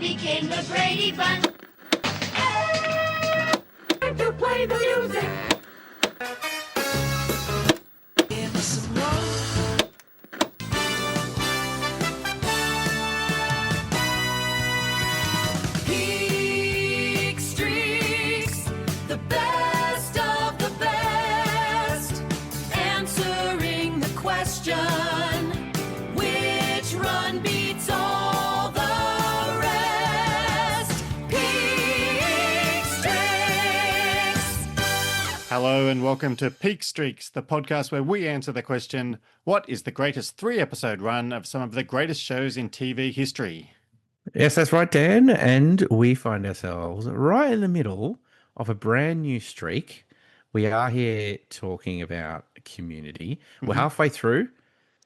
became the Brady Bunch. Time to play the music. Give us some more. Peak Streaks, the best of the best. Answering the question, which run beats all the rest? Peak Streaks. Hello and welcome to Peak Streaks, the podcast where we answer the question, what is the greatest 3-episode run of some of the greatest shows in TV history? Yes, that's right, Dan. And we find ourselves right in the middle of a brand new streak. We are here talking about Community. We're halfway through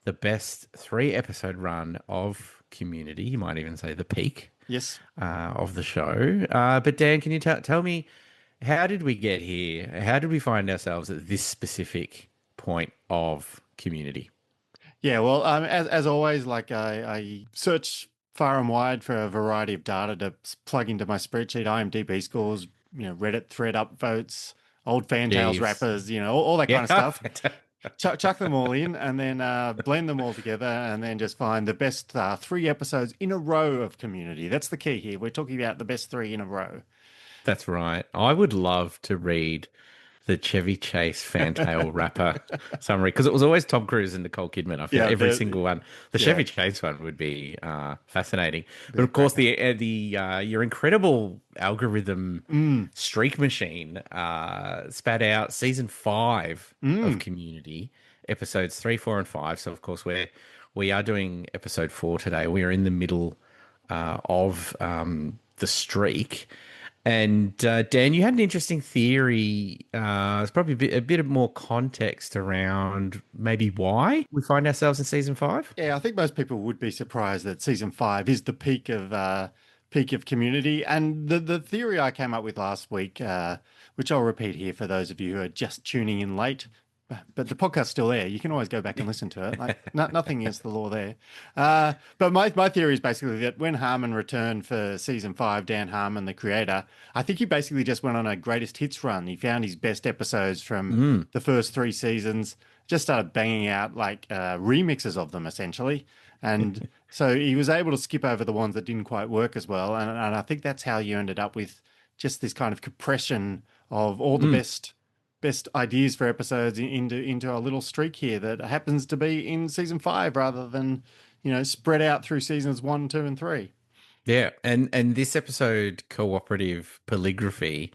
the best 3-episode run of Community. You might even say the peak Yes. of the show. But Dan, can you tell me, how did we get here? How did we find ourselves at this specific point of Community? Yeah, well, as always, like I search far and wide for a variety of data to plug into my spreadsheet, IMDb scores, Reddit thread upvotes, old fantails Jeeves. rappers, all that kind of stuff. stuff. Chuck them all in and then blend them all together and then just find the best 3 episodes in a row of Community. That's the key here. We're talking about the best 3 in a row. That's right. I would love to read the Chevy Chase fantail rapper summary because it was always Tom Cruise and Nicole Kidman. I feel every single one. The Chevy Chase one would be fascinating. But of course, the your incredible algorithm streak machine spat out season 5 of Community, episodes 3, 4, and 5. So of course we are doing episode 4 today. We are in the middle of the streak. And Dan, you had an interesting theory. It's probably a bit of more context around maybe why we find ourselves in season 5. Yeah, I think most people would be surprised that season 5 is the peak of Community. And the theory I came up with last week, which I'll repeat here for those of you who are just tuning in late, but the podcast's still there. You can always go back and listen to it. Like nothing against the law there. But my theory is basically that when Harmon returned for season 5, Dan Harmon, the creator, I think he basically just went on a greatest hits run. He found his best episodes from the first 3 seasons, just started banging out like remixes of them essentially. And so he was able to skip over the ones that didn't quite work as well. And I think that's how you ended up with just this kind of compression of all the best ideas for episodes into a little streak here that happens to be in season 5 rather than, spread out through seasons 1, 2, and 3. Yeah, and this episode, Cooperative Polygraphy,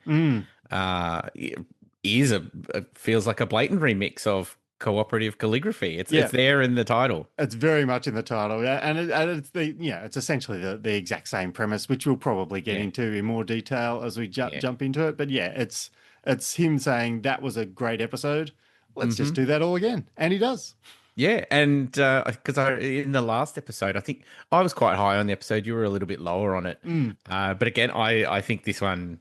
feels like a blatant remix of Cooperative Calligraphy. It's there in the title. It's very much in the title, yeah, and it's essentially the exact same premise, which we'll probably get into in more detail as we jump into it. But yeah, it's him saying that was a great episode. Let's just do that all again, and he does. Yeah, and because in the last episode, I think I was quite high on the episode. You were a little bit lower on it, but again, I think this one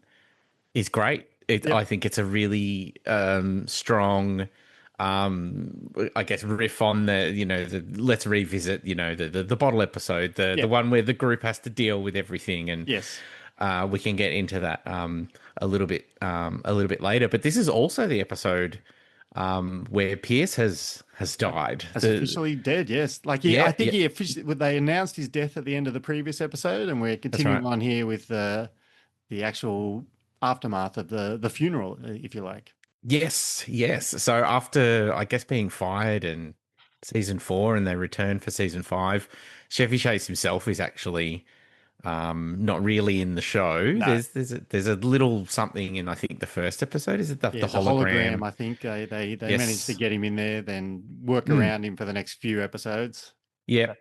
is great. I think it's a really strong, I guess, riff on the let's revisit the bottle episode, the one where the group has to deal with everything, and we can get into that a little bit later. But this is also the episode where Pierce has died. Has officially dead, yes. Like I think he officially, they announced his death at the end of the previous episode, and we're continuing on here with the actual aftermath of the funeral, if you like. Yes. So after, I guess, being fired in season 4 and they return for season 5, Chevy Chase himself is actually not really in the show. No. There's a little something in, I think, the first episode. Is it the hologram? I think they managed to get him in there, then work around him for the next few episodes. Yeah.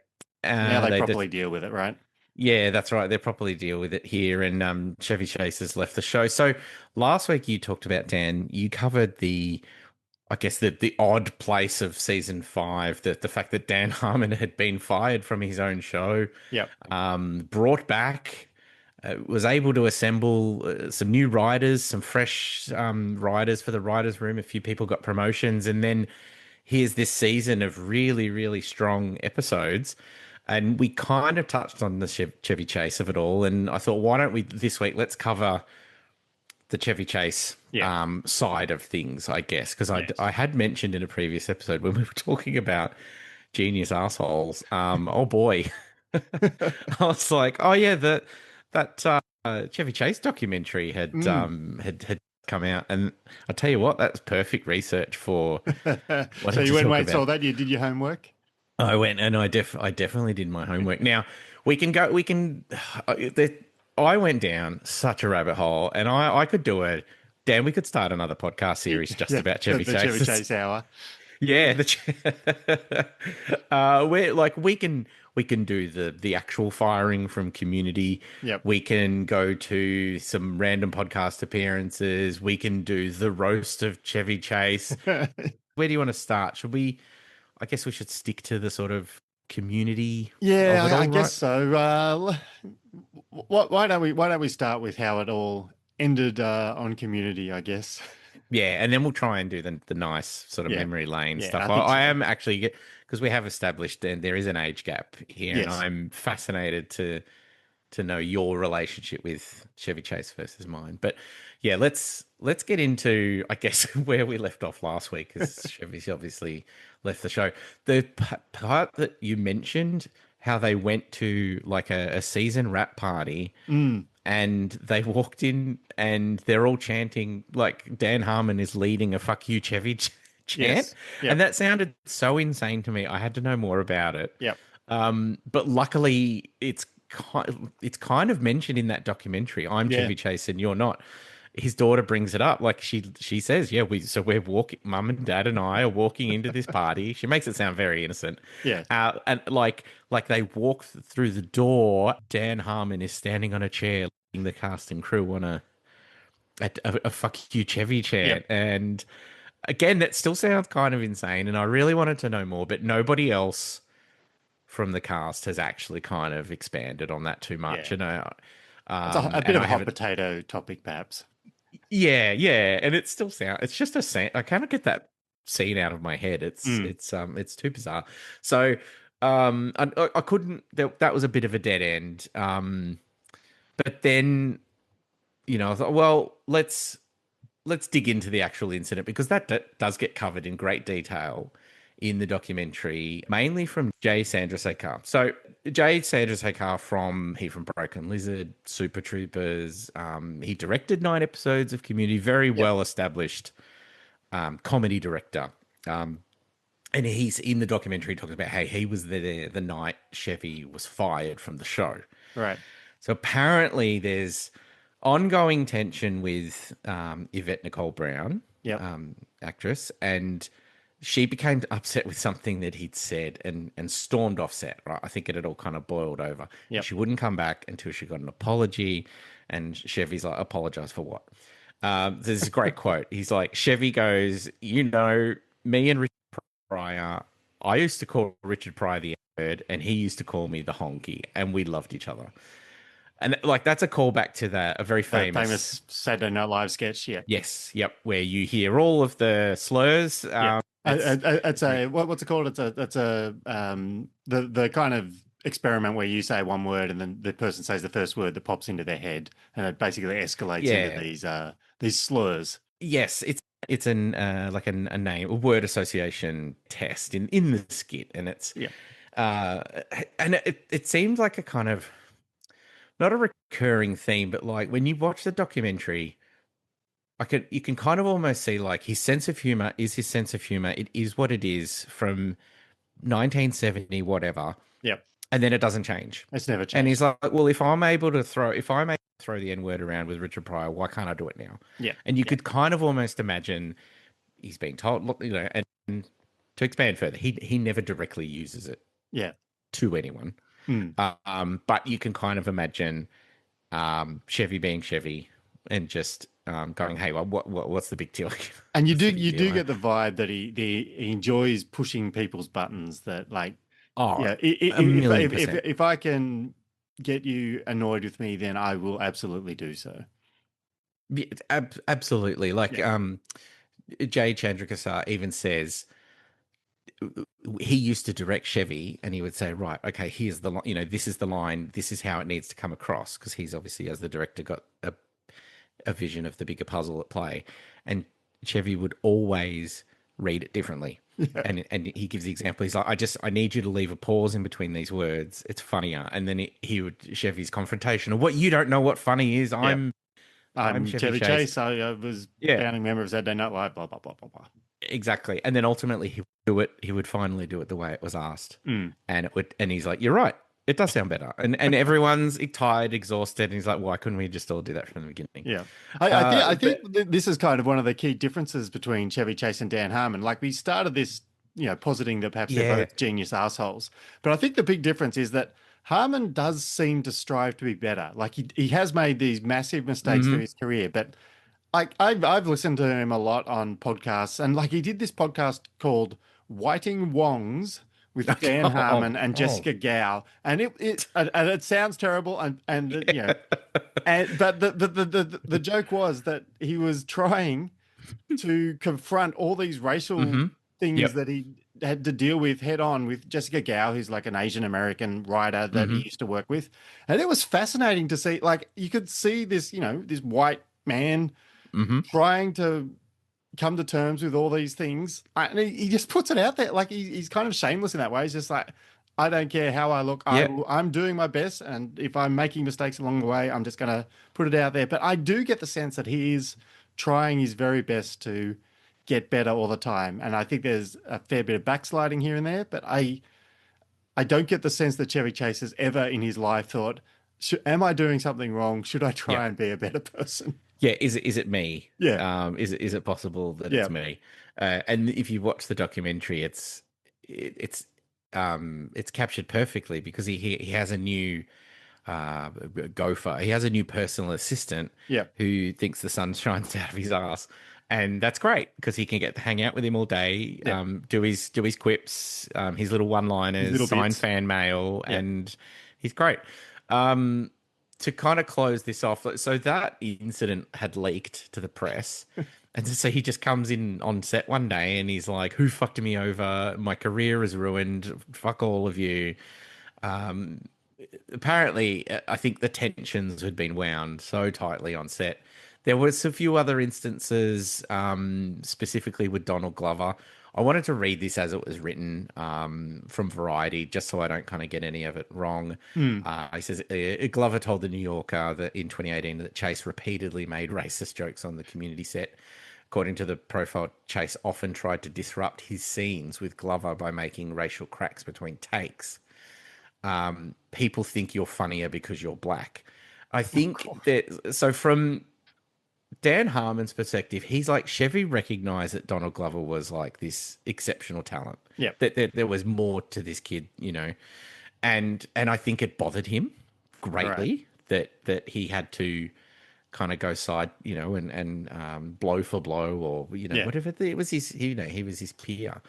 Now they properly deal with it, right? Yeah, that's right. They properly deal with it here, and Chevy Chase has left the show. So last week you talked about, Dan, you covered the odd place of season 5, the fact that Dan Harmon had been fired from his own show, brought back, was able to assemble some new writers, some fresh writers for the writers' room. A few people got promotions, and then here's this season of really, really strong episodes. And we kind of touched on the Chevy Chase of it all. And I thought, why don't we this week, let's cover the Chevy Chase Yeah. side of things, I guess. Because Yes. I had mentioned in a previous episode when we were talking about genius assholes. Oh boy. I was like, oh yeah, that Chevy Chase documentary Mm. had come out, and I tell you what, that's perfect research for So wanting you to went talk away and saw about. that? You did your homework? I went and I definitely did my homework. Now we can. I went down such a rabbit hole, and I could do it. Dan, we could start another podcast series just Yeah, about the, Chevy the Chevy Chases. Chase hour. Yeah, we're like we can do the actual firing from Community. Yep. We can go to some random podcast appearances. We can do the roast of Chevy Chase. Where do you want to start? Should we? I guess we should stick to the sort of community of Yeah, it I all, guess right? so. Why don't we start with how it all ended on Community, I guess. Yeah, and then we'll try and do the nice sort of Yeah. memory lane Yeah, I stuff. think I so. am actually because we have established and there is an age gap here, and Yes. I'm fascinated to know your relationship with Chevy Chase versus mine. But yeah, let's get into I guess where we left off last week because Chevy's obviously left the show. The part that you mentioned how they went to like a season wrap party Mm. and they walked in and they're all chanting like Dan Harmon is leading a "fuck you, Chevy" chant, Yes. and Yep. that sounded so insane to me. I had to know more about it. Yep. But luckily, it's kind of mentioned in that documentary. I'm Yeah. Chevy Chase and you're not. His daughter brings it up, like she says, yeah, we're walking. Mum and Dad and I are walking into this party. She makes it sound very innocent, Yeah. and like they walk through the door. Dan Harmon is standing on a chair, leading the cast and crew on a "fuck you, Chevy" Yep. chant, and again, that still sounds kind of insane. And I really wanted to know more, but nobody else from the cast has actually kind of expanded on that too much. Yeah. And It's a bit and of I a hot haven't. potato topic, perhaps. Yeah, and it still sounds. It's just a scene. I cannot get that scene out of my head. Mm. It's too bizarre. So I couldn't. That was a bit of a dead end. But then I thought, well, let's dig into the actual incident because that does get covered in great detail in the documentary, mainly from Jay Chandrasekhar. So Jay Chandrasekhar from Broken Lizard, Super Troopers. He directed 9 episodes of Community. Very Yep. well established comedy director. And he's in the documentary talking about how he was there the night Chevy was fired from the show. Right. So apparently there's ongoing tension with Yvette Nicole Brown, Yep. actress, and she became upset with something that he'd said and stormed off set. Right, I think it had all kind of boiled over. And Yep. she wouldn't come back until she got an apology. And Chevy's like, "Apologize for what?" There's this great quote. He's like, Chevy goes, me and Richard Pryor. I used to call Richard Pryor the N-word, and he used to call me the honky, and we loved each other. And like that's a callback to a very The famous. famous Saturday Night Live sketch. Yeah. Yes, yep, where you hear all of the slurs. Yeah. It's great. what's it called? It's a the kind of experiment where you say one word and then the person says the first word that pops into their head, and it basically escalates into Yeah, these slurs. yes, it's an a name, a word association test in the skit, and it's Yeah. uh and it seems like a kind of not a recurring theme, but like when you watch the documentary, you can kind of almost see like his sense of humor is his sense of humor. It is what it is from 1970, whatever, Yep. and then it doesn't change. It's never And he's changed. like, well, if I'm able to throw the N word around with Richard Pryor, why can't I do it now? Yeah. And you Yeah. could kind of almost imagine he's being told, look, and to expand further, he never directly uses it Yeah. to anyone. Mm. But you can kind of imagine Chevy being Chevy and just going, "Hey, well, what's the big deal?" And you What's do the big you deal, do huh? get the vibe that he enjoys pushing people's buttons. That like, Oh, yeah, a million percent. if I can get you annoyed with me, then I will absolutely do so. Yeah, absolutely. Like Yeah. Jay Chandrakasar even says he used to direct Chevy, and he would say, right, okay, here's the line, this is the line, this is how it needs to come across, because he's obviously, as the director, got a vision of the bigger puzzle at play. And Chevy would always read it differently. And he gives the example. He's like, I need you to leave a pause in between these words. It's funnier. And then he would Chevy's confrontation. What, you don't know what funny is? Yeah. I'm Chevy Chase. I was Yeah, founding member of Saturday Night Live. Blah blah blah blah blah. exactly. And then ultimately he would do it. He would finally do it the way it was asked. Mm. And it would. And he's like, you're right. It does sound better. And everyone's tired, exhausted. And he's like, why couldn't we just all do that from the beginning? Yeah. I think this is kind of one of the key differences between Chevy Chase and Dan Harmon. Like, we started this, positing that perhaps they're both genius assholes. But I think the big difference is that Harmon does seem to strive to be better. Like, he has made these massive mistakes through his career, but like I've listened to him a lot on podcasts, and like he did this podcast called Whiting Wongs with Dan Harmon and Jessica Gao, and it sounds terrible, and but the joke was that he was trying to confront all these racial things that he had to deal with head on with Jessica Gao, who's like an Asian American writer that he used to work with, and it was fascinating to see. Like, you could see this, this white man trying to come to terms with all these things, and he just puts it out there. Like, he's kind of shameless in that way. He's just like, I don't care how I look. I'm doing my best, and if I'm making mistakes along the way, I'm just going to put it out there. But I do get the sense that he is trying his very best to get better all the time, and I think there's a fair bit of backsliding here and there. But I don't get the sense that Chevy Chase has ever in his life thought, am I doing something wrong? Should I try and be a better person? Yeah, is it me? Yeah. Is it possible that it's me? And if you watch the documentary, it's captured perfectly, because he has a new gopher. He has a new personal assistant who thinks the sun shines out of his ass. And that's great, because he can get to hang out with him all day, do his quips, his little one-liners, sign fan mail, and he's great. To kind of close this off, so that incident had leaked to the press, and so he just comes in on set one day and he's like, "Who fucked me over? My career is ruined. Fuck all of you." Apparently, I think the tensions had been wound so tightly on set. There was a few other instances, specifically with Donald Glover. I wanted to read this as it was written from Variety, just so I don't kind of get any of it wrong. He says, Glover told the New Yorker that in 2018 that Chase repeatedly made racist jokes on the Community set. According to the profile, Chase often tried to disrupt his scenes with Glover by making racial cracks between takes. People think you're funnier because you're black. I think that, so from Dan Harmon's perspective, he's like, Chevy recognized that Donald Glover was like this exceptional talent. Yeah. That there was more to this kid, and I think it bothered him greatly that he had to kind of go side, and blow for blow, or whatever. It was his, he was his peer.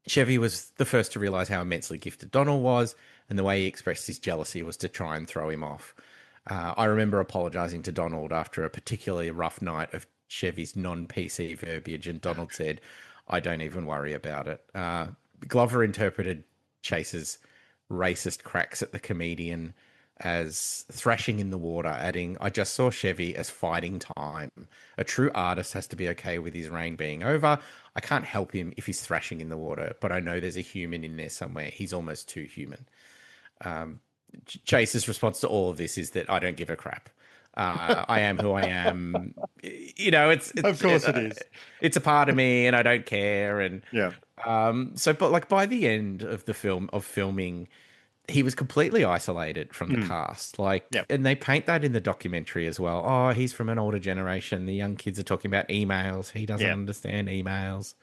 Chevy was the first to realize how immensely gifted Donald was, and the way he expressed his jealousy was to try and throw him off. I remember apologizing to Donald after a particularly rough night of Chevy's non-PC verbiage, and Donald said, "I don't even worry about it." Glover interpreted Chase's racist cracks at the comedian as thrashing in the water, adding, "I just saw Chevy as fighting time. A true artist has to be okay with his reign being over. I can't help him if he's thrashing in the water, but I know there's a human in there somewhere. He's almost too human." Chase's response to all of this is that I don't give a crap. I am who I am. It's of course it is. It's a part of me, and I don't care. And but like by the end of the filming, he was completely isolated from the cast. And they paint that in the documentary as well. Oh, he's from an older generation. The young kids are talking about emails. He doesn't understand emails.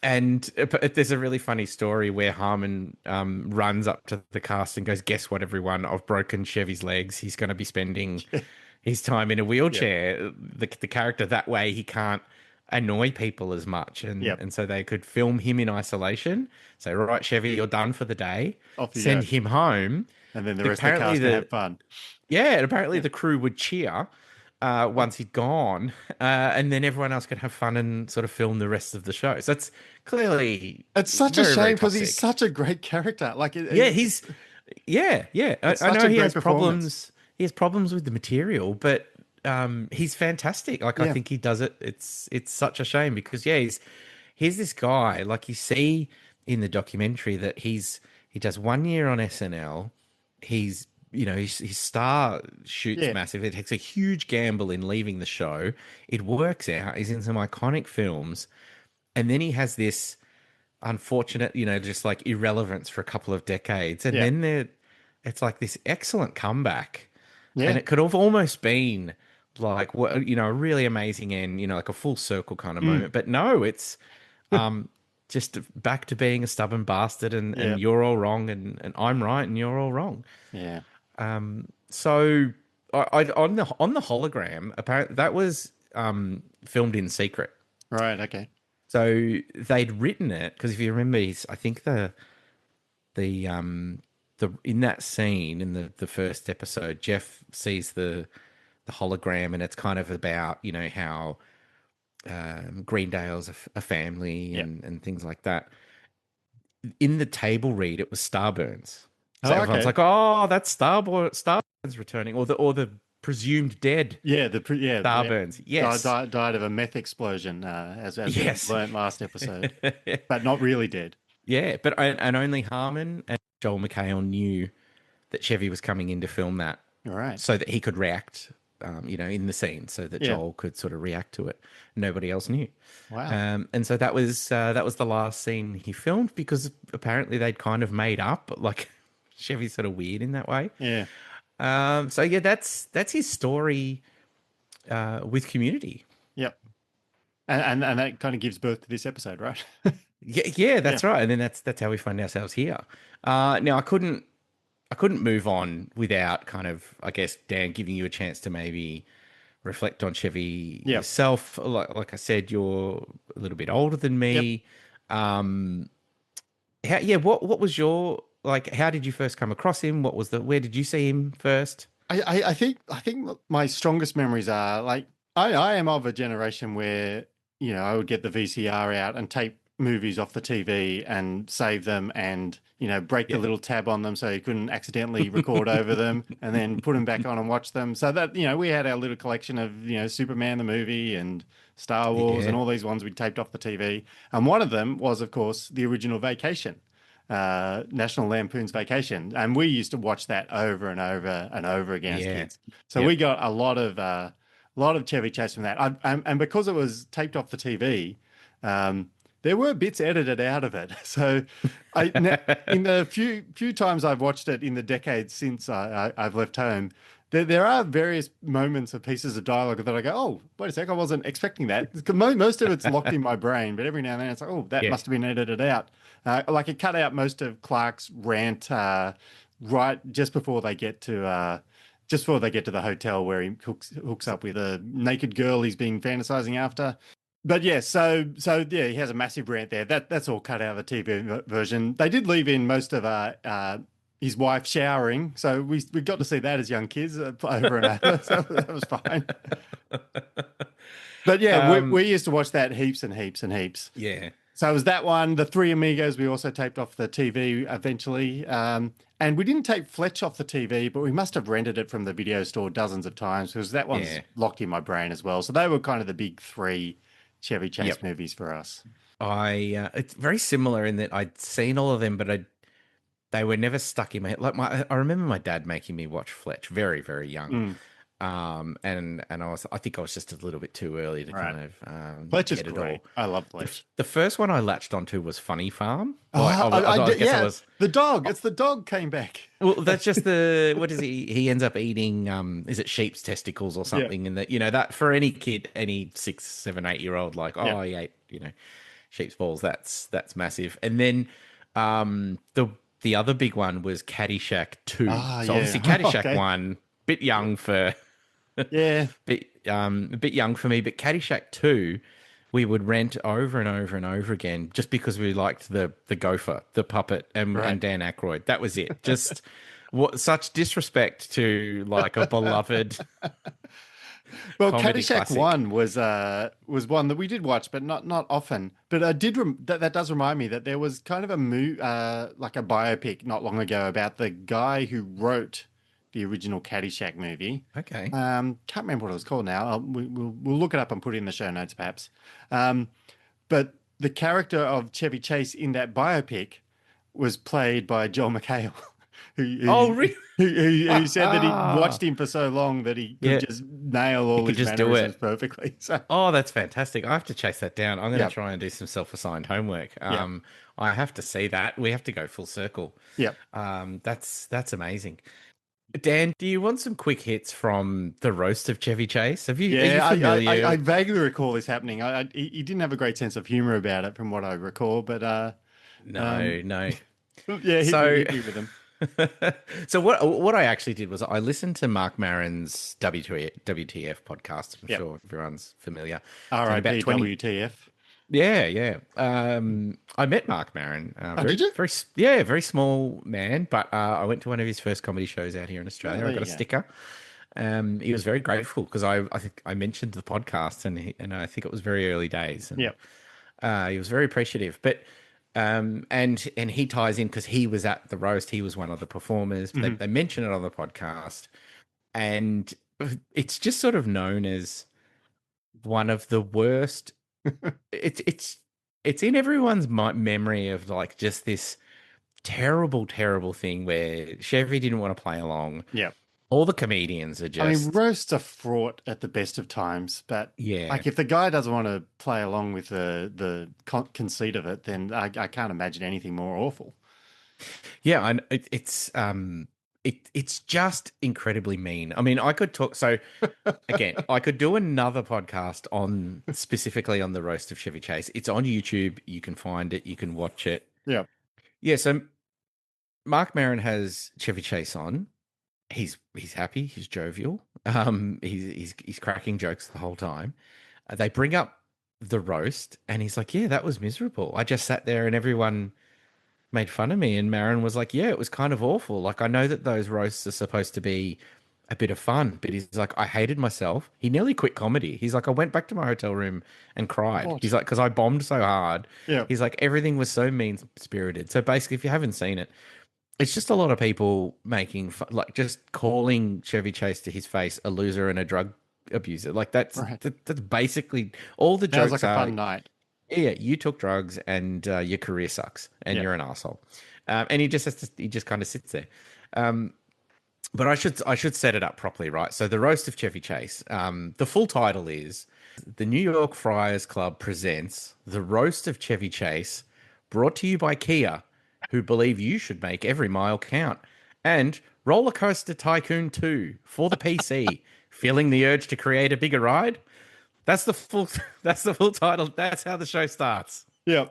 And there's a really funny story where Harmon runs up to the cast and goes, "Guess what, everyone? I've broken Chevy's legs. He's going to be spending his time in a wheelchair." The character, that way he can't annoy people as much. And so they could film him in isolation. Say, "Right, Chevy, you're done for the day." Send him home. And then the rest of the cast can have fun. Yeah, and apparently the crew would cheer. once he'd gone, and then everyone else could have fun and sort of film the rest of the show. So that's clearly It's such a very, very shame because he's toxic. such a great character. Like, Yeah, yeah. it's I such know a he great has performance. problems. He has problems with the material, but he's fantastic. Like I Yeah, think he does it. It's such a shame because yeah, he's this guy. Like you see in the documentary that he does 1 year on SNL. He's his star shoots yeah, massive. It takes a huge gamble in leaving the show. It works out. He's in some iconic films, and then he has this unfortunate, just like irrelevance for a couple of decades. And yeah, then it's like this excellent comeback. And yeah. it could have almost been like what, a really amazing end, like a full circle kind of Mm, moment. But no, it's um just back to being a stubborn bastard yeah, and you're all wrong and I'm right and you're all wrong. yeah. So on the hologram, apparently that was filmed in secret. Right. Okay. So they'd written it because if you remember, I think the in that scene in the first episode, Jeff sees the hologram, and it's kind of about how Greendale's a family Yeah. and things like that. In the table read, it was Starburns. So Oh, everyone's okay. like, "Oh, that's Starburns returning," or the presumed dead Yeah. Yeah. Starburns. Yes, Died of a meth explosion, as we yes. learnt last episode, but not really dead. Yeah, but and only Harmon and Joel McHale knew that Chevy was coming in to film that, All right. so that he could react, in the scene, so that Yeah. Joel could sort of react to it. Nobody else knew, Wow. and so that was the last scene he filmed because apparently they'd kind of made up. Like Chevy's sort of weird in that way. Yeah. So yeah, that's his story with Community. Yep. And that kind of gives birth to this episode, right? Yeah, Yeah. that's right. And then that's how we find ourselves here. Now I couldn't move on without kind of, I guess, Dan, giving you a chance to maybe reflect on Chevy Yep. yourself. Like I said, you're a little bit older than Yep. me. What was your like? How did you first come across him? Where did you see him first? I think my strongest memories are like I am of a generation where I would get the VCR out and tape movies off the TV and save them and break the Yeah, little tab on them so you couldn't accidentally record over them and then put them back on and watch them. So that we had our little collection of Superman the movie and Star Wars and yeah, all these ones we taped off the TV. And one of them was, of course, the original Vacation, National Lampoon's Vacation, and we used to watch that over and over and over again as yeah. kids. So we Yep. got a lot of Chevy Chase from that. And because it was taped off the TV, there were bits edited out of it. So in the few times I've watched it in the decades since I've left home, there are various moments of pieces of dialogue that I go, oh, wait a sec, I wasn't expecting that. 'Cause most of it's locked in my brain, but every now and then it's like, oh, that Yeah, must have been edited out. Like it cut out most of Clark's rant right just before they get to the hotel where he hooks up with a naked girl he's been fantasizing after. But yeah, so yeah, he has a massive rant there. That's all cut out of the TV version. They did leave in most of his wife showering, so we got to see that as young kids over and over. So that was fine. But yeah, we um, used to watch that heaps and heaps and heaps. yeah, So it was that one. The Three Amigos we also taped off the TV eventually. And we didn't tape Fletch off the TV, but we must have rented it from the video store dozens of times because that one's yeah. locked in my brain as well. So they were kind of the big three Chevy Chase Yep. movies for us. It's very similar in that I'd seen all of them, but they were never stuck in my head. I remember my dad making me watch Fletch very, very young. Mm, And I think I was just a little bit too early to right. kind of Fletch is get it all. great. I love Fletch. The first one I latched onto was Funny Farm. Oh, I guess I yeah, was. the dog. It's the dog came back. Well, that's just what is he ends up eating is it sheep's testicles or Yeah, something, and that for any kid, any 6, 7, 8 year old, like, yeah. oh, he ate sheep's balls, that's massive. And then the other big one was Caddyshack 2. Ah, So obviously yeah. Caddyshack Okay. 1 bit young for Yeah. a bit young for me, but Caddyshack 2 we would rent over and over and over again just because we liked the gopher, the puppet, Right. and Dan Aykroyd. That was it. Just what such disrespect to like a beloved Well, comedy Caddyshack classic. One was one that we did watch, but not often. But I did that does remind me that there was kind of like a biopic not long ago about the guy who wrote the original Caddyshack movie. Okay. Can't remember what it was called now. We'll look it up and put it in the show notes, perhaps. Um, but the character of Chevy Chase in that biopic was played by Joel McHale, who, Oh, who, really? who said that he watched him for so long that he could Yeah, just nail you all could his just do mannerisms it. perfectly. So, Oh, that's fantastic. I have to chase that down. I'm going to yeah, try and do some self-assigned homework. yeah, I have to see that. We have to go full circle. yeah, That's amazing. Dan, do you want some quick hits from the roast of Chevy Chase? Are you yeah. I familiar? vaguely recall this happening. He didn't have a great sense of humor about it, from what I recall. But um, No, no. yeah, So, hit me with him. so what I actually did was I listened to Mark Maron's WTF podcast. I'm Yep. sure everyone's familiar. And about R.I.P. 20, WTF. yeah, yeah. I met Mark Maron. Oh, did you? Yeah, very small man. But I went to one of his first comedy shows out here in Oh, Australia. I there got you a go. sticker. He was very grateful because I think I mentioned the podcast and I think it was very early days and Yep. he was very appreciative. But and he ties in because he was at the roast. He was one of the performers. Hmm. They mention it on the podcast, and it's just sort of known as one of the worst. It's it's in everyone's memory of like just this terrible, terrible thing where Chevy didn't want to play along. Yep. All the comedians are I mean, just roasts are fraught at the best of times, but yeah. like if the guy doesn't want to play along with the conceit of it, then I can't imagine anything more awful. Yeah, and it's just incredibly mean. I mean, I could talk so again, I could do another podcast on specifically on the roast of Chevy Chase. It's on YouTube. You can find it, you can watch it. Yeah. Yeah, so Mark Maron has Chevy Chase on. He's happy, he's jovial. He's cracking jokes the whole time. They bring up the roast and he's like, "Yeah, that was miserable. I just sat there and everyone made fun of me." And Marin was like, "Yeah, it was kind of awful. Like, I know that those roasts are supposed to be a bit of fun, but he's like, I hated myself." He nearly quit comedy. He's like, I went back to my hotel room and cried. What? He's like, because I bombed so hard. Yeah. He's like, everything was so mean spirited. So basically, if you haven't seen it, it's just a lot of people making fun, like just calling Chevy Chase to his face a loser and a drug abuser. Like Right. that's basically all the Sounds like jokes a are. fun night. Yeah, you took drugs and your career sucks and Yeah. you're an asshole. And he just has to, he just kind of sits there. Um, but I should set it up properly, right? So the roast of Chevy Chase. The full title is the New York Friars Club presents the roast of Chevy Chase, brought to you by Kia, who believe you should make every mile count, and Roller Coaster Tycoon 2 for the PC. Feeling the urge to create a bigger ride? That's the full. That's the full title. That's how the show starts. Yeah.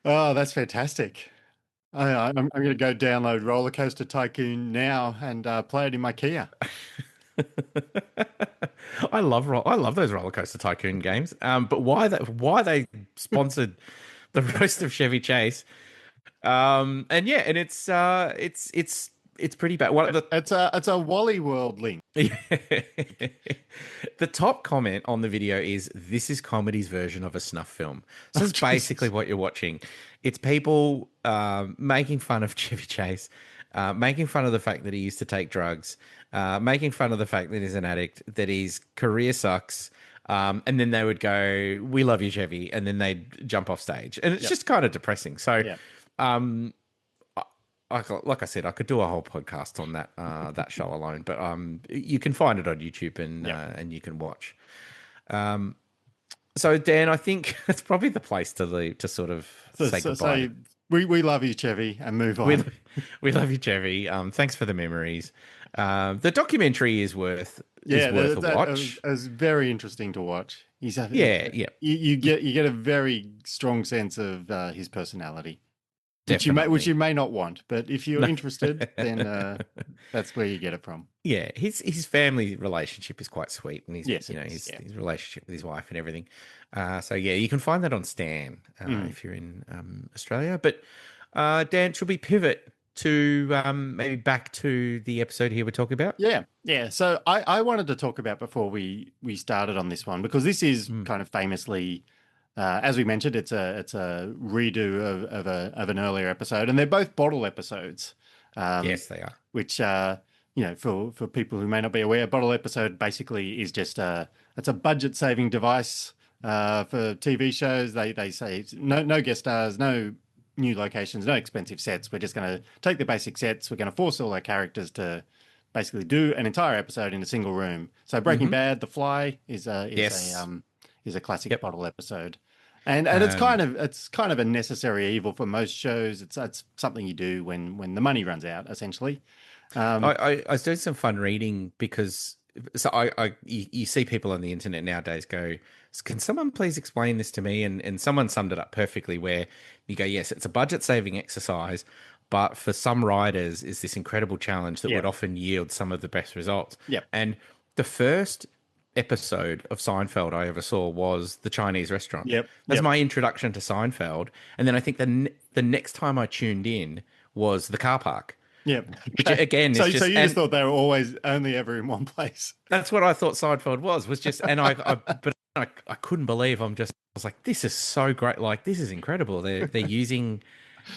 Oh, that's fantastic. I'm going to go download Roller Coaster Tycoon now and play it in my Kia. I love those roller coaster tycoon games. But why they sponsored the roast of Chevy Chase? And yeah, and it's pretty bad. One of the It's a Wally World link. the top comment on the video is, "This is comedy's version of a snuff film." So Oh, that's basically Jesus. what you're watching. It's people making fun of Chevy Chase, making fun of the fact that he used to take drugs, making fun of the fact that he's an addict, that his career sucks. And then they would go, "We love you, Chevy," and then they'd jump off stage, and it's Yep. just kind of depressing. So, Yep. um, like I said, I could do a whole podcast on that that show alone, but you can find it on YouTube Yep. and you can watch. So Dan, I think it's probably the place to leave to sort of say So goodbye. say we love you, Chevy, and move We on. we love you, Chevy. Thanks for the memories. The documentary is worth Yeah, a that watch. was very interesting to watch. Yeah, yeah, You get a very strong sense of his personality, which definitely. you may not want, but if you're No. interested, then that's where you get it from. Yeah, his family relationship is quite sweet, and his Yes, you it know is. Yeah. his relationship with his wife and everything. So yeah, you can find that on Stan Mm. if you're in Australia. But Dan, should we pivot to maybe back to the episode here we're talking about? Yeah, yeah. So I wanted to talk about before we started on this one because this is kind of famously, as we mentioned, it's a redo of an earlier episode, and they're both bottle episodes. Yes, they are. Which for people who may not be aware, bottle episode basically is just it's a budget saving device for TV shows. They say no guest stars, no new locations, no expensive sets. We're just going to take the basic sets. We're going to force all our characters to basically do an entire episode in a single room. So Breaking Bad, The Fly is a classic bottle episode. And it's kind of a necessary evil for most shows. It's something you do when the money runs out, essentially. I was doing some fun reading because you see people on the internet nowadays go, can someone please explain this to me? And someone summed it up perfectly where you go, yes, it's a budget saving exercise, but for some writers is this incredible challenge that would often yield some of the best results. Yep. And the first episode of Seinfeld I ever saw was the Chinese restaurant. Yep. That's my introduction to Seinfeld. And then I think the next time I tuned in was the car park. Yeah. Which again, so is just, you just thought they were always only ever in one place. That's what I thought Seinfeld was just, and I couldn't believe I was like, this is so great. Like, this is incredible. They're using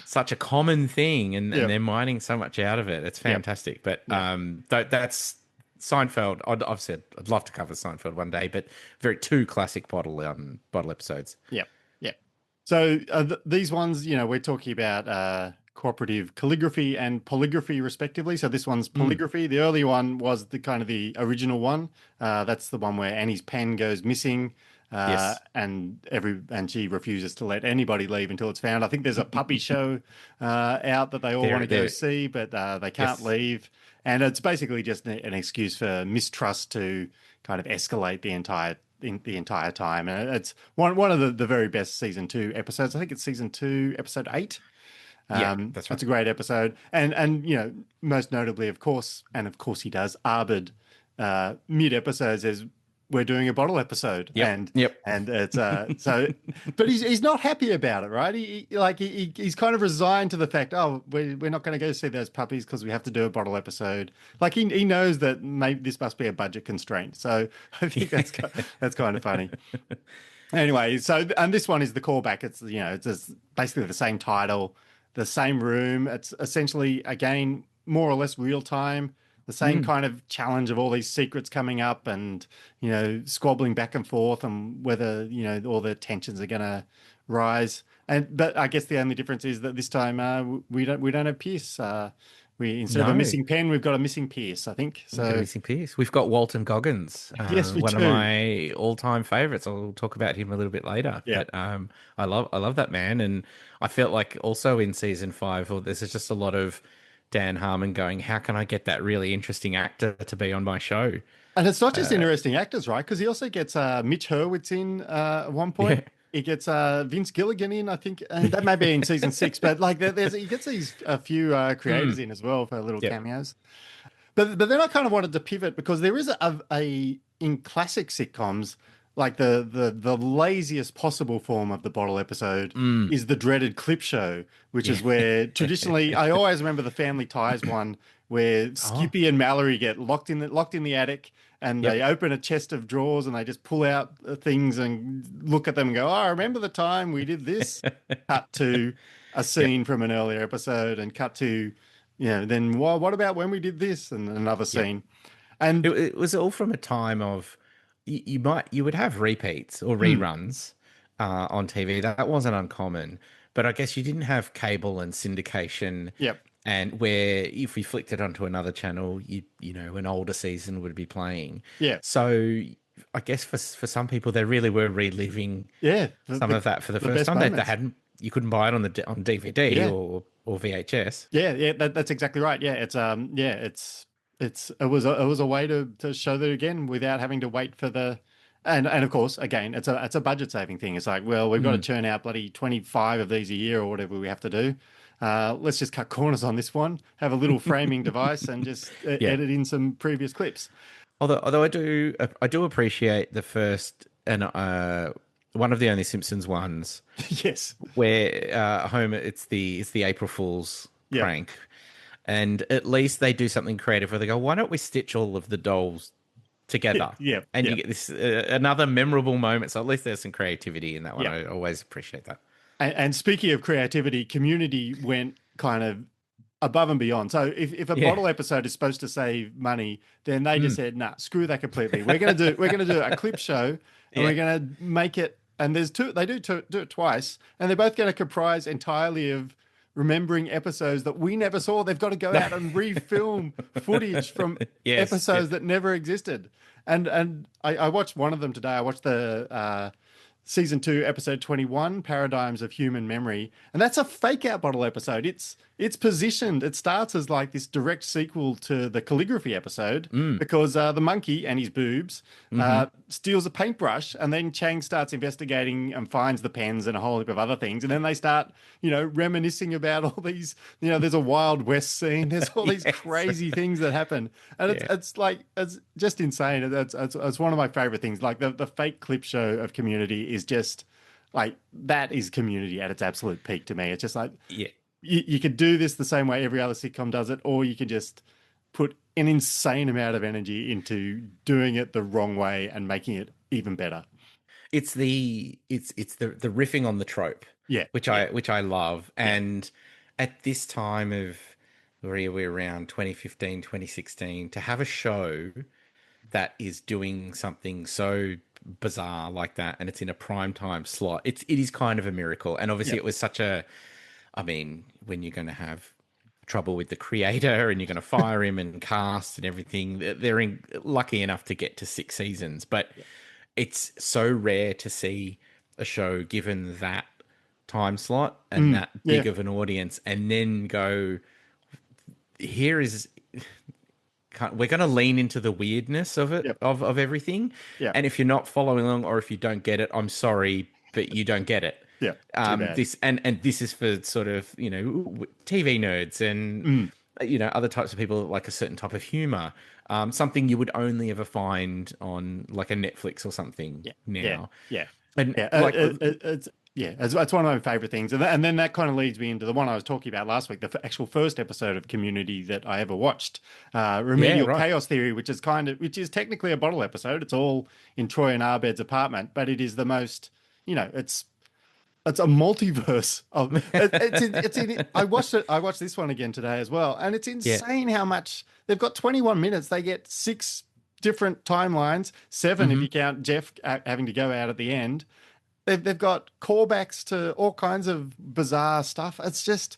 such a common thing and they're mining so much out of it. It's fantastic. But that's Seinfeld. I've said I'd love to cover Seinfeld one day, but two classic bottle episodes. Yeah. Yeah. So these ones, we're talking about Cooperative Calligraphy and Polygraphy, respectively. So this one's Polygraphy. The earlier one was the original one. That's the one where Annie's pen goes missing, and she refuses to let anybody leave until it's found. I think there's a puppy show out that they all want to go see, but they can't leave. And it's basically just an excuse for mistrust to kind of escalate the entire time. And it's one of the very best season 2 episodes. I think it's season 2, episode 8. That's right. It's a great episode, and most notably, of course he does Arbid mid episodes as we're doing a bottle episode, and it's so, but he's not happy about it, right? He's kind of resigned to the fact, we're not going to go see those puppies because we have to do a bottle episode. Like he knows that maybe this must be a budget constraint, so I think that's kind of funny. Anyway, and this one is the callback. It's it's basically the same title. The same room. It's essentially, again, more or less real time. The same kind of challenge of all these secrets coming up and, squabbling back and forth and whether, all the tensions are going to rise. But I guess the only difference is that this time we don't have Pierce. Instead of a missing pen, we've got a missing Pierce, I think. So missing Pierce. We've got Walton Goggins. Yes, we one do. Of my all-time favorites. I'll talk about him a little bit later. Yeah. But I love that man, and I felt like also in season 5, there's just a lot of Dan Harmon going, how can I get that really interesting actor to be on my show? And it's not just interesting actors, right? Because he also gets Mitch Hurwitz in at one point. Yeah. He gets Vince Gilligan in, I think, and that may be in season 6. But he gets a few creators in as well for little cameos. But then I kind of wanted to pivot because there is in classic sitcoms, like the laziest possible form of the bottle episode is the dreaded clip show, which is where traditionally I always remember the Family Ties one where Skippy and Mallory get locked in the attic. And they open a chest of drawers and they just pull out things and look at them and go, I remember the time we did this. Cut to a scene from an earlier episode and cut to, then what about when we did this and another scene. And it was all from a time of you would have repeats or reruns on TV. That wasn't uncommon. But I guess you didn't have cable and syndication. Yep. And where if we flicked it onto another channel, an older season would be playing. Yeah. So I guess for some people, they really were reliving some of that for the first time. They hadn't. You couldn't buy it on DVD or VHS. Yeah, that's exactly right. Yeah, it was a way to show that again without having to wait for the. And of course, again, it's a budget saving thing. It's like, well, we've got to churn out bloody 25 of these a year or whatever we have to do. Let's just cut corners on this one, have a little framing device and just edit in some previous clips. Although I do appreciate the first and one of the only Simpsons ones. Yes. Where Homer, it's the April Fool's prank. And at least they do something creative where they go, why don't we stitch all of the dolls together? Yeah, And yeah, you get this another memorable moment. So at least there's some creativity in that one. yeah. I always appreciate that. And speaking of creativity, Community went kind of above and beyond. So if a Yeah. bottle episode is supposed to save money, then they just Mm. said, "Nah, screw that completely. We're gonna do a clip show, and Yeah. we're gonna make it." And there's two. They do it twice, and they're both going to comprise entirely of remembering episodes that we never saw. They've got to go out and refilm footage from Yes. Yeah. episodes that never existed. And I watched one of them today. I watched the season 2, episode 21, Paradigms of Human Memory, and that's a fake out bottle episode. It's positioned. It starts as like this direct sequel to the Calligraphy episode because the monkey and his boobs steals a paintbrush, and then Chang starts investigating and finds the pens and a whole heap of other things, and then they start, reminiscing about all these. There's a Wild West scene. There's all these Yes. crazy things that happen, and it's just insane. It's one of my favorite things. Like the fake clip show of Community is just like that is Community at its absolute peak to me. It's just like Yeah. you could do this the same way every other sitcom does it, or you could just put an insane amount of energy into doing it the wrong way and making it even better. It's the riffing on the trope, Yeah, which I love. And at this time of where we're around 2015, 2016, to have a show that is doing something so bizarre like that, and it's in a prime time slot, it is kind of a miracle. And obviously it was such a, I mean, when you're going to have trouble with the creator and you're going to fire him and cast and everything, they're lucky enough to get to 6 seasons. But it's so rare to see a show given that time slot and that big of an audience, and then go, we're going to lean into the weirdness of it, of everything. Yeah. And if you're not following along, or if you don't get it, I'm sorry, but you don't get it. Yeah, too bad. This is for sort of, TV nerds and other types of people that like a certain type of humor. Something you would only ever find on like a Netflix or something now. Yeah. And It's one of my favorite things, and then that kind of leads me into the one I was talking about last week, the actual first episode of Community that I ever watched, Remedial Chaos Theory, which is technically a bottle episode. It's all in Troy and Abed's apartment, but it is the most, it's a multiverse of I watched this one again today as well, and it's insane how much they've got. 21 minutes, they get 6 different timelines, 7 if you count Jeff having to go out at the end. They've got callbacks to all kinds of bizarre stuff. It's just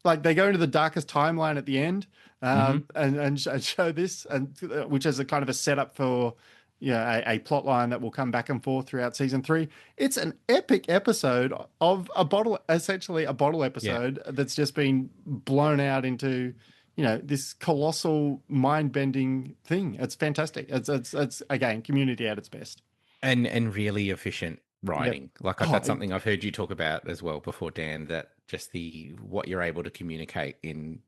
like they go into the darkest timeline at the end, and show this, and which is a kind of a setup for a plot line that will come back and forth throughout season 3. It's an epic episode of essentially a bottle episode that's just been blown out into this colossal mind-bending thing. It's fantastic. It's again Community at its best, and really efficient writing. That's something I've heard you talk about as well before, Dan, that just what you're able to communicate in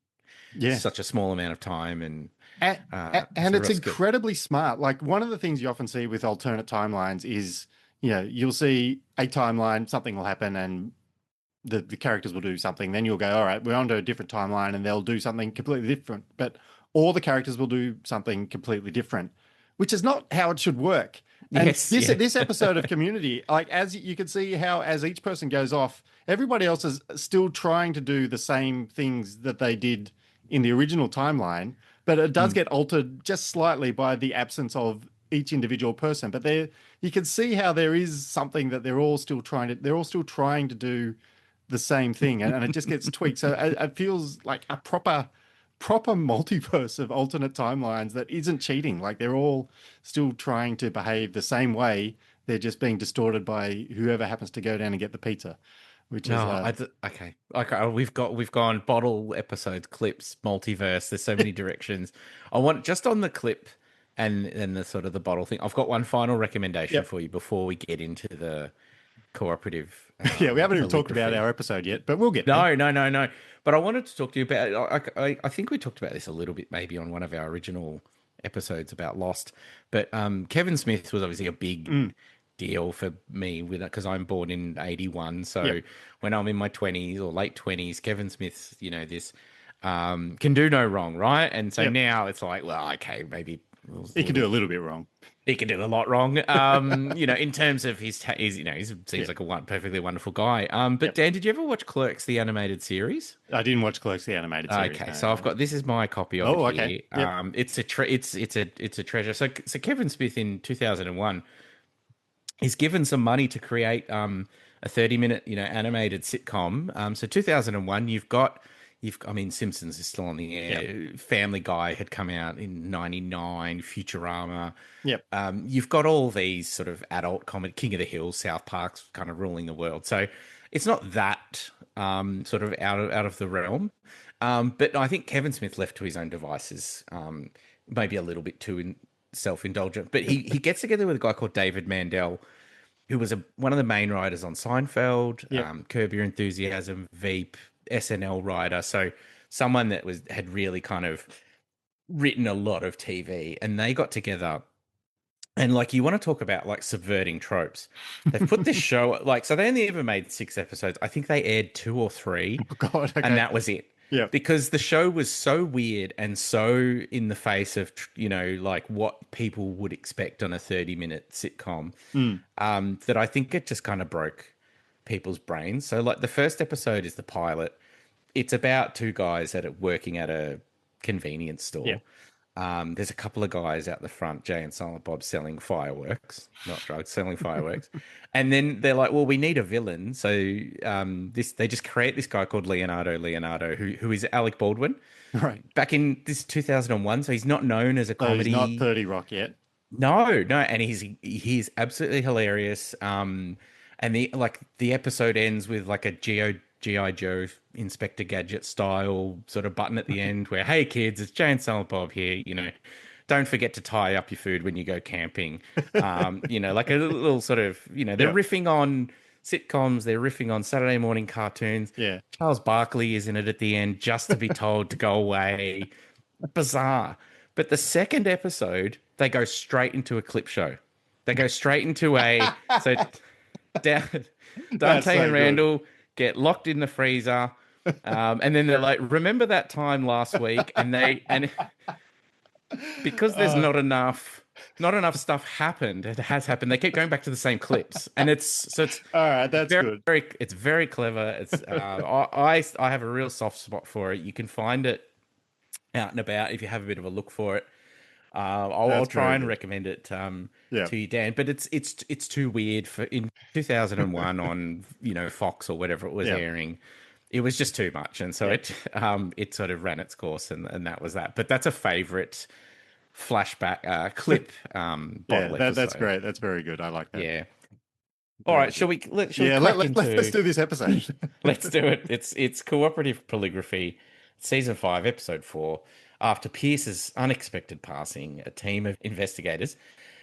such a small amount of time, and it's incredibly smart. Like, one of the things you often see with alternate timelines is you'll see a timeline, something will happen, and the characters will do something. Then you'll go, all right, we're on to a different timeline, and they'll do something completely different. But all the characters will do something completely different, which is not how it should work. And this episode of Community, like, as you can see how as each person goes off, everybody else is still trying to do the same things that they did in the original timeline, but it does get altered just slightly by the absence of each individual person. But you can see how there is something that they're all still trying to do the same thing, and it just gets tweaked. So it feels like a proper multiverse of alternate timelines that isn't cheating. Like, they're all still trying to behave the same way. They're just being distorted by whoever happens to go down and get the pizza, which is okay. We've gone bottle episodes, clips, multiverse. There's so many directions. I want, just on the clip and the sort of the bottle thing, I've got one final recommendation for you before we get into the Cooperative. We haven't even talked about our episode yet, but we'll get there. No. But I wanted to talk to you about, I think we talked about this a little bit maybe on one of our original episodes about Lost, but Kevin Smith was obviously a big deal for me with it, because I'm born in 81. So when I'm in my 20s or late 20s, Kevin Smith's, this can do no wrong, right? And so Yep. now it's like, well, okay, maybe He can do a little bit wrong. he can do a lot wrong. In terms of his he seems Yeah. like a perfectly wonderful guy. But Yep. Dan, did you ever watch Clerks, the animated series? I didn't watch Clerks the animated series. Okay, No, so I've no. got this is my copy of it Oh, okay. here. Yep. It's a treasure. So Kevin Smith in 2001 is given some money to create a 30-minute animated sitcom. So 2001, I mean Simpsons is still on the Yep. air. Family Guy had come out in 99, Futurama. Yep. You've got all these sort of adult comedy, King of the Hill, South Park's kind of ruling the world. So it's not that sort of out of the realm. But I think Kevin Smith, left to his own devices, maybe a little bit too self-indulgent. But he gets together with a guy called David Mandel, who was one of the main writers on Seinfeld, Yep. Curb Your Enthusiasm, Veep, SNL writer. So someone that had really kind of written a lot of TV, and they got together. And like, you want to talk about like subverting tropes. They've put this show so they only ever made 6 episodes. I think they aired 2 or 3, Oh, God. Okay. and that was it. Yep. Because the show was so weird and so in the face of like what people would expect on a 30-minute sitcom, that I think it just kind of broke people's brains. So like the first episode is the pilot. It's about two guys that are working at a convenience store. Yep. There's a couple of guys out the front, Jay and Silent Bob, selling fireworks, not drugs, selling fireworks. And then they're like, well, we need a villain. So they just create this guy called Leonardo, who is Alec Baldwin. Right. Back in this 2001, so he's not known as a So comedy. he's not 30 Rock yet. No, and he's absolutely hilarious. And the episode ends with like a GI Joe Inspector Gadget style sort of button at the end where, hey kids, it's Jay and Silent Bob here. Don't forget to tie up your food when you go camping. Like a little sort of they're Yep. riffing on sitcoms, they're riffing on Saturday morning cartoons. Yeah. Charles Barkley is in it at the end just to be told to go away. Bizarre. But the second episode, they go straight into a clip show. They go straight into so Dante That's so and good. Randall get locked in the freezer. And then they're like, remember that time last week? And because there's not enough stuff happened, it has happened. They keep going back to the same clips. And it's All right. That's good. it's very clever. It's I have a real soft spot for it. You can find it out and about if you have a bit of a look for it. I'll That's try very and good. recommend it Yeah. to you, Dan. But it's too weird for in 2001 on Fox or whatever it was Yeah. airing. It was just too much, and so it sort of ran its course, and that was that. But that's a favorite flashback clip. Yeah. Bottle That's episode. great. That's very good. I like that. Yeah. All right, shall we? Shall Yeah. we crack into? Let's do this episode. Let's do it. It's Cooperative Polygraphy, Season 5, Episode 4. After Pierce's unexpected passing, a team of investigators,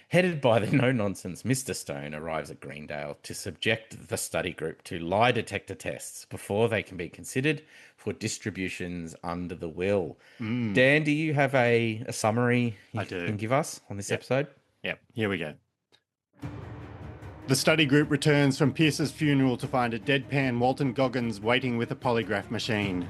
headed by the no-nonsense Mr. Stone, arrives at Greendale to subject the study group to lie detector tests before they can be considered for distributions under the will. Dan, do you have a summary you I do. can give us on this episode? Yep. Here we go. The study group returns from Pierce's funeral to find a deadpan Walton Goggins waiting with a polygraph machine.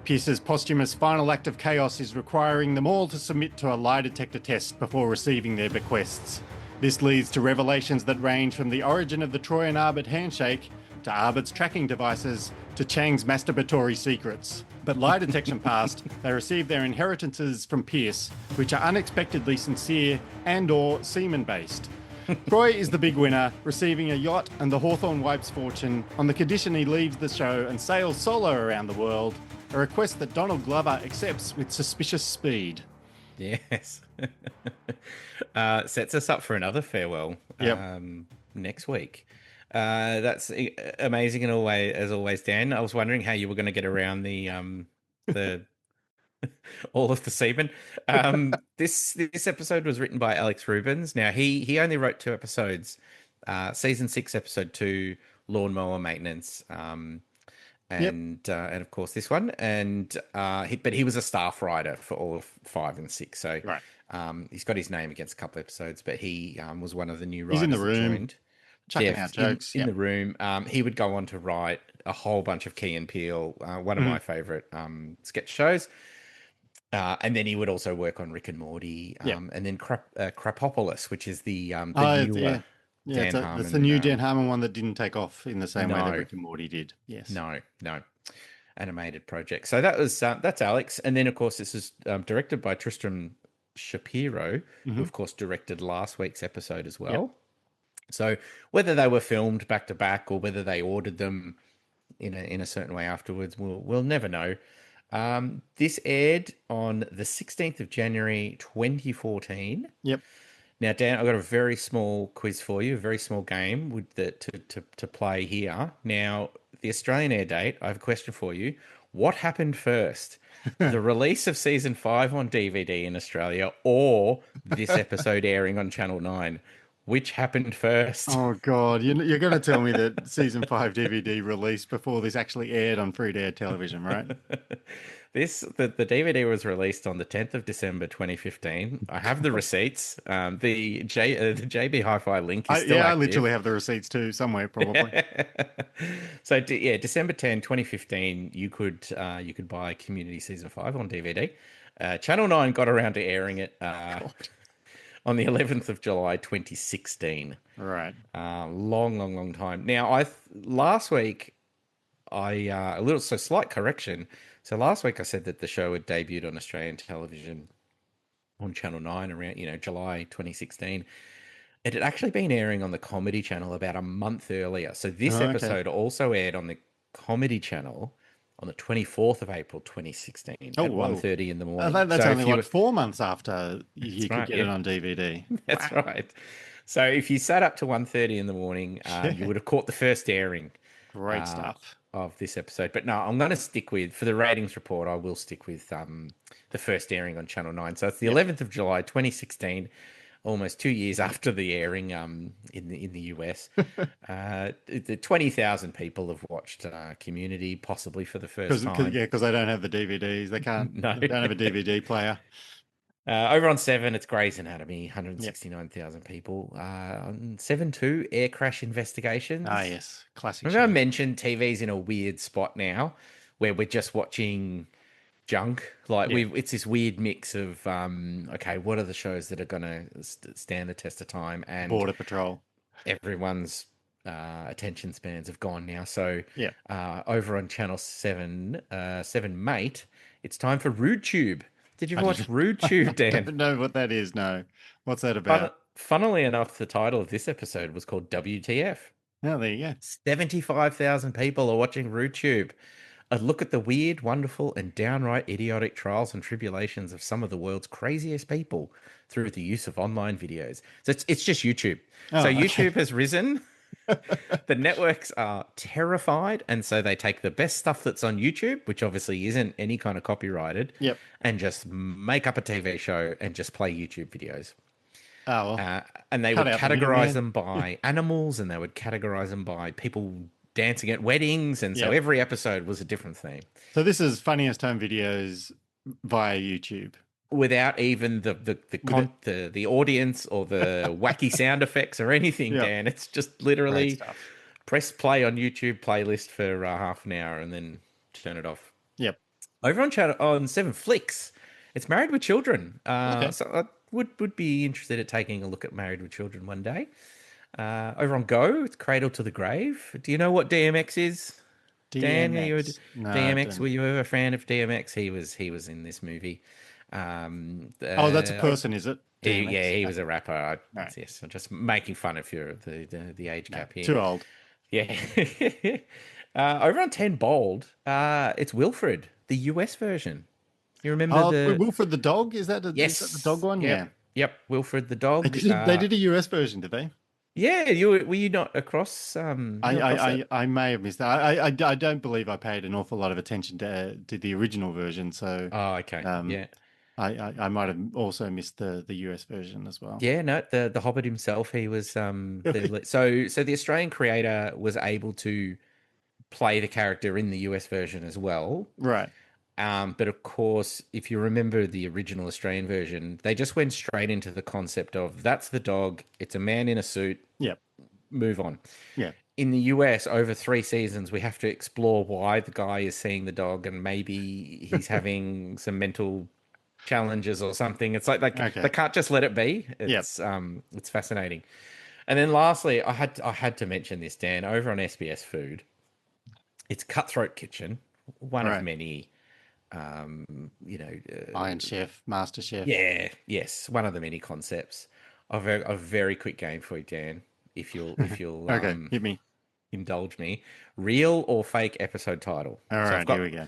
Pierce's posthumous final act of chaos is requiring them all to submit to a lie detector test before receiving their bequests. This leads to revelations that range from the origin of the Troy and Arbit handshake, to Arbit's tracking devices, to Chang's masturbatory secrets. But lie detection passed, they receive their inheritances from Pierce, which are unexpectedly sincere and/or semen-based. Troy is the big winner, receiving a yacht and the Hawthorne wife's fortune on the condition he leaves the show and sails solo around the world, a request that Donald Glover accepts with suspicious speed. Yes. Sets us up for another farewell Yep. next week. That's amazing in a way, as always, Dan. I was wondering how you were going to get around the all of the semen. This episode was written by Alex Rubens. Now he only wrote 2 episodes, season 6, episode 2, lawnmower maintenance. And of course this one, but he was a staff writer for all of 5 and 6. So Right. he's got his name against a couple of episodes, but he was one of the new He's writers in the that room. joined. Chucking out jokes. in Yep. the room. He would go on to write a whole bunch of Key and Peele, one of my favorite sketch shows. And then he would also work on Rick and Morty, Yep. and then Krapopolis, which is the Oh, newer yeah. Dan That's the Harmon. new Dan Harmon one that didn't take off in the same way that No, Rick and Morty did. Yes. no, animated project. So that's Alex, and then of course this is directed by Tristram Shapiro, who of course directed last week's episode as well. Yep. So whether they were filmed back to back or whether they ordered them in a certain way afterwards, we'll never know. This aired on the 16th of January 2014. Yep. Now, Dan, I've got a very small quiz for you, a very small game to play here. Now, the Australian air date, I have a question for you. What happened first? The release of season 5 on DVD in Australia or this episode airing on Channel 9? Which happened first? Oh God, you're going to tell me that season 5 DVD released before this actually aired on free-to-air television, right? The DVD was released on the 10th of December 2015. I have the receipts. The JB Hi-Fi link is still I active. literally have the receipts too, somewhere probably. So December 10, 2015, you could buy Community season 5 on DVD. Channel 9 got around to airing it on the 11th of July 2016. Right. Long time. Now, last week slight correction. So last week I said that the show had debuted on Australian television on Channel 9 around, July 2016. It had actually been airing on the Comedy Channel about a month earlier. So this episode also aired on the Comedy Channel on the 24th of April 2016 at 1:30 in the morning. That's so only 4 months after you could get it on DVD. That's right. So if you sat up to 1:30 in the morning, you would have caught the first airing. Great stuff. Of this episode. But no, I'm going to stick with, for the ratings report, I will stick with the first airing on Channel 9. So it's the 11th of July 2016, almost 2 years after the airing in the US. 20,000 people have watched Community, possibly for the first time. Because they don't have the DVDs. They can't. No. They don't have a DVD player. Over on 7, it's Grey's Anatomy, 169,000 people. On 7-2, Air Crash Investigations. Ah, yes. Classic Remember I show. mentioned TV's in a weird spot now where we're just watching junk. Like it's this weird mix of, what are the shows that are going to stand the test of time? And Border Patrol. Everyone's attention spans have gone now. So Yeah. over on Channel 7, 7 Mate, it's time for Rude Tube. Did you watch Rude Tube, Dan? I don't know what that is, no. What's that about? Funnily enough, the title of this episode was called WTF. Oh, there you go. 75,000 people are watching Rude Tube. A look at the weird, wonderful, and downright idiotic trials and tribulations of some of the world's craziest people through the use of online videos. So it's just YouTube. Oh, so okay. YouTube has risen. The networks are terrified, and so they take the best stuff that's on YouTube, which obviously isn't any kind of copyrighted, and just make up a TV show and just play YouTube videos. Oh, well. And they would categorize them by animals, and they would categorize them by people dancing at weddings, and so every episode was a different theme. So this is Funniest Home Videos via YouTube. Without even the audience or the wacky sound effects or anything, Dan. It's just literally press play on YouTube playlist for half an hour and then turn it off. Yep. Over on 7 Flicks, it's Married with Children. So I would be interested at taking a look at Married with Children one day. Over on Go, it's Cradle to the Grave. Do you know what DMX is? Dan, DMX. Were you ever a fan of DMX? He was in this movie. That's a person, is it? He was a rapper. Yes, I'm just making fun of the age gap here. Too old. Yeah. Over on 10 Bold, it's Wilfred, the US version. You remember Wilfred the dog? Is that the dog one? Yep. Yep, Wilfred the dog. They did a US version, did they? Yeah, were you not across? I may have missed that. I don't believe I paid an awful lot of attention to the original version. So okay, yeah. I might have also missed the US version as well. Yeah, no, the Hobbit himself, he was so the Australian creator was able to play the character in the US version as well. Right. But of course, if you remember the original Australian version, they just went straight into the concept of that's the dog, it's a man in a suit. Yep. move on. Yeah. In the US, over 3 seasons, we have to explore why the guy is seeing the dog, and maybe he's having some mental challenges or something. It's like they Okay. can't just let it be. Yep. It's fascinating. And then lastly, I had to mention this, Dan, over on SBS Food. It's Cutthroat Kitchen, one All of right. many, Iron Chef, Master Chef. yeah, yes, one of the many concepts. A very quick game for you, Dan, if you'll Okay. Hit me. indulge me. Real or fake episode title. All So I've right. Here got we go.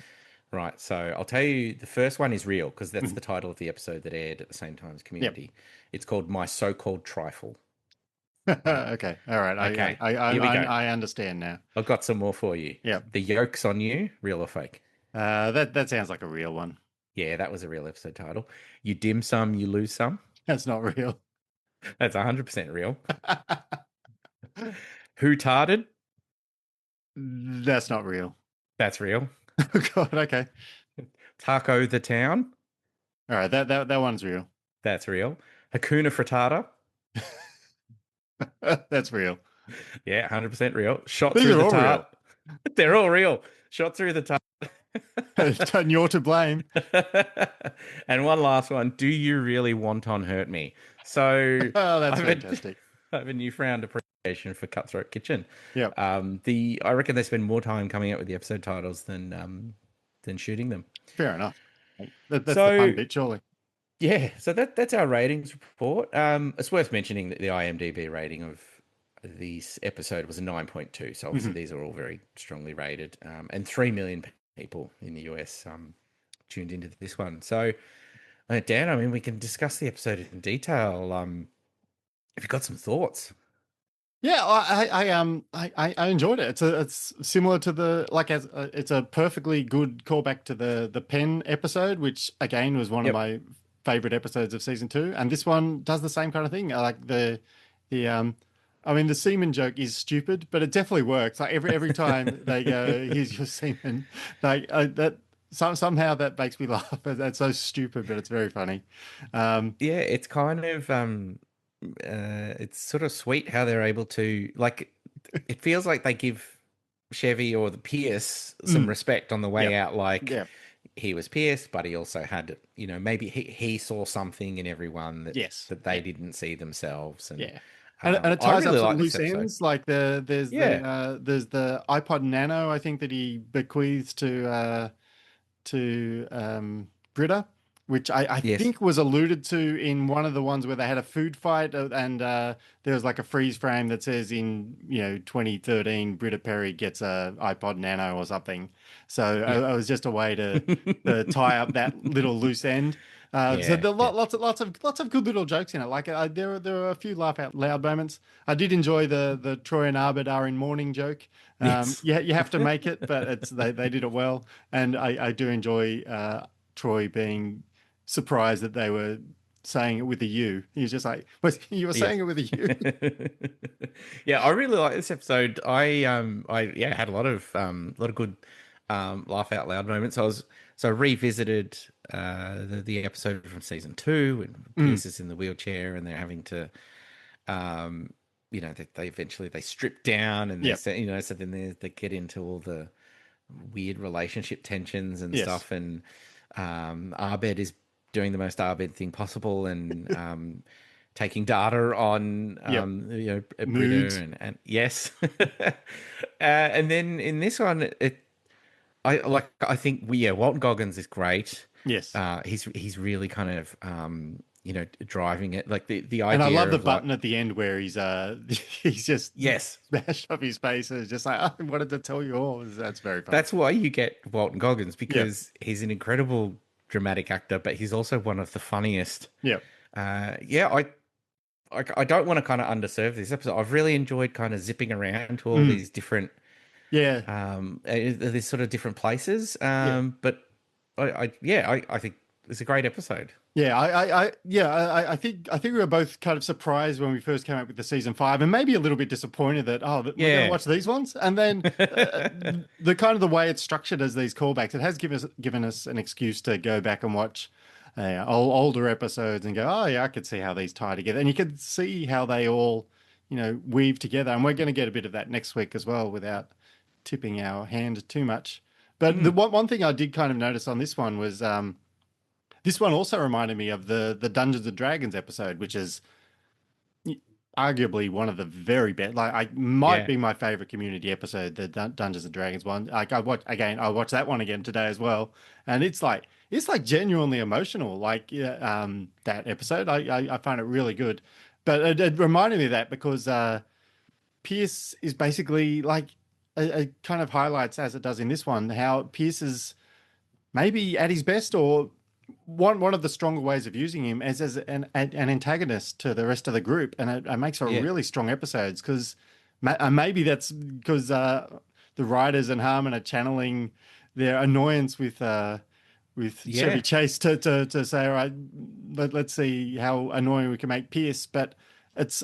right. So I'll tell you the first one is real because that's Mhm. the title of the episode that aired at the same time as Yep. Community. It's called My So-Called Trifle. Right. Okay. All right. Okay. Here we go. I understand now. I've got some more for you. Yep. The yoke's on you, real or fake? That sounds like a real one. Yeah, that was a real episode title. You dim some, you lose some. That's not real. That's 100% real. Who tarded? That's not real. That's real. Oh God. Okay. Taco the town? All right. That one's real. That's real. Hakuna Frittata? That's real. Yeah, 100% real. Shot These through are the all real. tart. They're all real. Shot through the tart. And you're to blame. And one last one. Do you really want on hurt me? So Oh, that's I have a- fantastic. I have a newfound appreciation for Cutthroat Kitchen. Yep. I reckon they spend more time coming up with the episode titles than shooting them. Fair enough. That's the So fun bit, surely. yeah, so that's our ratings report. It's worth mentioning that the IMDb rating of this episode was a 9.2. So obviously these are all very strongly rated, and 3 million people in the US tuned into this one. So Dan, I mean, we can discuss the episode in detail. If you've got some thoughts. Yeah, I enjoyed it. It's similar to it's a perfectly good callback to the Pen episode, which again was one of Yep. my favorite episodes of season 2, and this one does the same kind of thing. I like the I mean the semen joke is stupid, but it definitely works. Like every time they go, "Here's your semen," like somehow that makes me laugh. That's so stupid, but it's very funny. Yeah, it's kind of it's sort of sweet how they're able to like. It feels like they give Chevy or the Pierce some respect on the way Yep. out. Like Yeah. he was Pierce, but he also had, maybe he saw something in everyone Yes. that they didn't see themselves. And Yeah. And it I ties really up like some this loose episode. ends. Like there's the iPod Nano, I think, that he bequeaths to Britta, which I Yes. think was alluded to in one of the ones where they had a food fight, and there was like a freeze frame that says in 2013 Britta Perry gets a iPod Nano or something. So Yeah. it was just a way to tie up that little loose end. So Yeah, there yeah. lots of good little jokes in it. Like there were a few laugh out loud moments. I did enjoy the Troy and Arbid are in mourning joke. Yes. Yeah, you have to make it, but they did it well, and I do enjoy Troy being surprised that they were saying it with a U. He was just like, "But you were saying it with a U." Yeah, I really like this episode. I had a lot of good laugh out loud moments. I revisited the episode from season 2 when Pierce is in the wheelchair and they're having to they eventually they strip down and Yep. so then they get into all the weird relationship tensions and Yes. stuff, and Abed is doing the most Abed thing possible and taking data on Britta Moods. and yes. And then in this one I think Walton Goggins is great. Yes. He's really kind of driving it, like the idea. And I love the of, button at the end where he's he's just yes, smashed up his face and it's just like, I wanted to tell you all. That's very funny. that's why you get Walton Goggins, because he's an incredible dramatic actor, but he's also one of the funniest. Yeah. I don't want to kind of underserve this episode. I've really enjoyed kind of zipping around to all these different these sort of different places. But I think it's a great episode. Yeah, I think we were both kind of surprised when we first came up with the season 5, and maybe a little bit disappointed that we're going to watch these ones, and then the kind of the way it's structured as these callbacks, it has given us an excuse to go back and watch older episodes and go, oh yeah, I could see how these tie together, and you could see how they all weave together. And we're going to get a bit of that next week as well without tipping our hand too much. But the one thing I did kind of notice on this one was this one also reminded me of the Dungeons and Dragons episode, which is arguably one of the very best. Like, I might be my favorite community episode, the Dungeons and Dragons one. Like, I watched that one again today as well, and it's like genuinely emotional. Like, that episode, I find it really good. But it reminded me of that because Pierce is basically like it kind of highlights, as it does in this one, how Pierce is maybe at his best, or one of the stronger ways of using him as an antagonist to the rest of the group, and it makes for really strong episodes because maybe that's because the writers and Harmon are channeling their annoyance with Chevy Chase to say, all right, let's see how annoying we can make Pierce. But it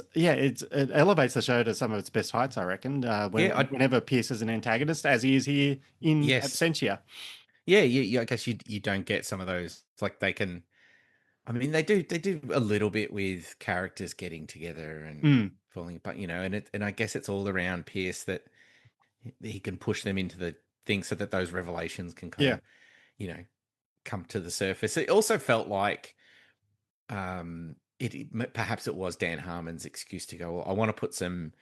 elevates the show to some of its best heights, I reckon. Whenever Pierce is an antagonist, as he is here in Absentia. Yeah, I guess you don't get some of those. It's like they can, I mean, they do a little bit with characters getting together and falling apart, and I guess it's all around Pierce that he can push them into the thing so that those revelations can kind of, come to the surface. It also felt like perhaps it was Dan Harmon's excuse to go, well, I want to put some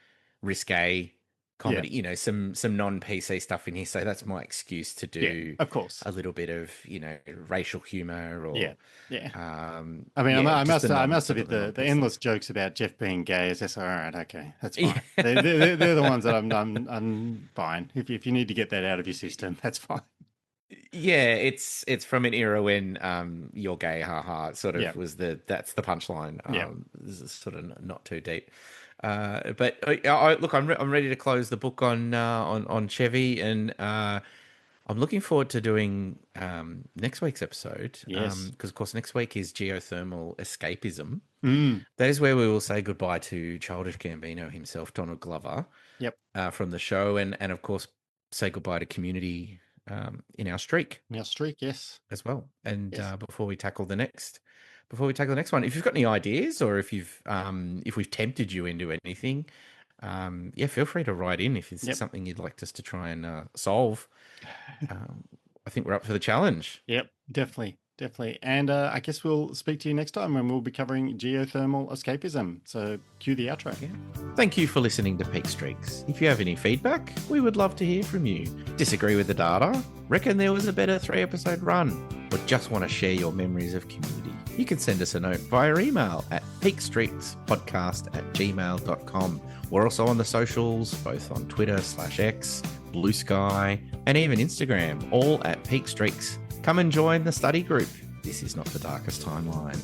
risque comedy, some non-PC stuff in here. So that's my excuse to do, of course, a little bit of, racial humor or I mean, I must have hit the endless jokes about Jeff being gay. All right, okay, that's fine. They're the ones that I'm fine. If you need to get that out of your system, that's fine. Yeah, it's from an era when you're gay, haha. Sort of was that's the punchline. This is sort of not too deep. But look, I'm ready to close the book on Chevy, and I'm looking forward to doing next week's episode. Yes, because of course next week is geothermal escapism. That is where we will say goodbye to childish Gambino himself, Donald Glover. From the show, and of course say goodbye to Community in our streak. Yes, as well. And before we tackle the next one, if you've got any ideas, or if we've tempted you into anything, feel free to write in if it's something you'd like us to try and solve. I think we're up for the challenge. Yep, definitely. And I guess we'll speak to you next time when we'll be covering geothermal escapism. So cue the outro. Thank you for listening to Peak Streaks. If you have any feedback, we would love to hear from you. Disagree with the data? Reckon there was a better 3-episode run? Or just want to share your memories of Community? You can send us a note via email at peakstreakspodcast@gmail.com. We're also on the socials, both on Twitter /X, Blue Sky, and even Instagram, all at Peak Streaks. Come and join the study group. This is not the darkest timeline.